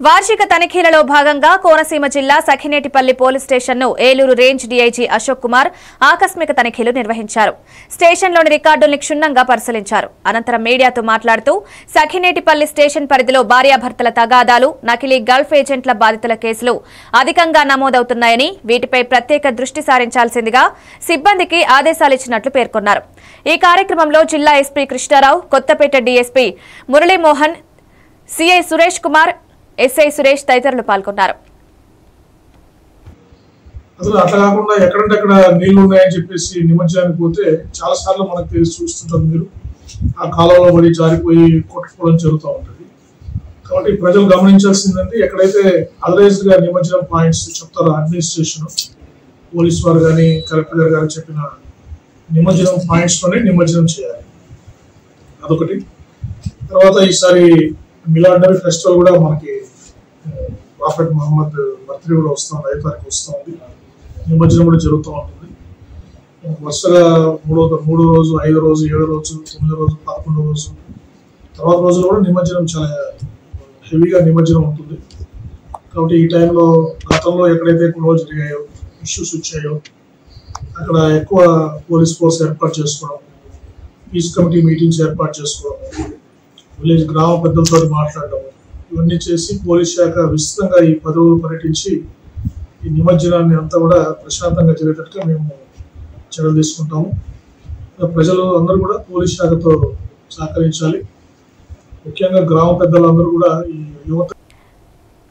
వార్షిక తనిఖీలలో భాగంగా కోనసీమ జిల్లా సఖినేటిపల్లి పోలీస్ స్టేషన్ను ఏలూరు రేంజ్ డీఐజీ అశోక్ కుమార్ ఆకస్మిక తనిఖీలు నిర్వహించారు. స్టేషన్లోని రికార్డుల్ని క్షుణ్ణంగా పరిశీలించారు. అనంతరం మీడియాతో మాట్లాడుతూ సఖినేటిపల్లి స్టేషన్ పరిధిలో భార్యాభర్తల తగాదాలు, నకిలీ గల్ఫ్ ఏజెంట్ల బాధితుల కేసులు అధికంగా నమోదవుతున్నాయని, వీటిపై ప్రత్యేక దృష్టి సారించాల్సిందిగా సిబ్బందికి ఆదేశాలిచ్చినట్లు పేర్కొన్నారు. ఈ కార్యక్రమంలో జిల్లా SP Krishnarao, Kothapeta DSP Muralimohan, CI Suresh Kumar, SI Suresh తదితరులు పాల్గొన్నారు. అసలు అట్లా కాకుండా ఎక్కడంటే అక్కడ నీళ్లు ఉన్నాయని చెప్పేసి నిమజ్జనానికి పోతే చాలా సార్లు మనకు తెలిసి చూస్తుంటారు. మీరు ఆ కాలంలో పడి జారిపోయి కొట్టుకోవడం జరుగుతూ ఉంటుంది. కాబట్టి ప్రజలు గమనించాల్సిందంటే ఎక్కడైతే అదరైజ్డ్ గా నిమజ్జనం పాయింట్స్ చెప్తారో అడ్మినిస్ట్రేషన్, పోలీస్ వారు కానీ కలెక్టర్ గారు కానీ చెప్పిన నిమజ్జనం పాయింట్స్ లోనే నిమజ్జనం చేయాలి. అదొకటి. తర్వాత ఈసారి మిలాడ్ నబీ ఫెస్టివల్ కూడా మనకి ప్రాఫెట్ మహమ్మద్ బర్త్డే కూడా వస్తుంది, 5వ తారీఖు వస్తుంది. నిమజ్జనం కూడా జరుగుతూ ఉంటుంది. వరుసగా 3వ రోజు, 5వ రోజు, 7వ రోజు, 9వ రోజు, 11వ రోజు, తర్వాత రోజులు కూడా నిమజ్జనం చాలా హెవీగా నిమజ్జనం ఉంటుంది. కాబట్టి ఈ టైంలో గతంలో ఎక్కడైతే గొడవలు జరిగాయో, ఇష్యూస్ వచ్చాయో అక్కడ ఎక్కువ పోలీస్ ఫోర్స్ ఏర్పాటు చేసుకోవడం, పీస్ కమిటీ మీటింగ్స్ ఏర్పాటు చేసుకోవడం, విలేజ్ గ్రామ పెద్దలతో మాట్లాడడం, ఇవన్నీ చేసి పోలీస్ శాఖ విస్తృతంగా ఈ 10 రోజులు పర్యటించి ఈ నిమజ్జనాన్ని అంతా కూడా ప్రశాంతంగా జరిగేటట్టుగా మేము చర్యలు తీసుకుంటాము. ప్రజలు అందరూ కూడా పోలీస్ శాఖతో సహకరించాలి. ముఖ్యంగా గ్రామ పెద్దలందరూ కూడా ఈ యువత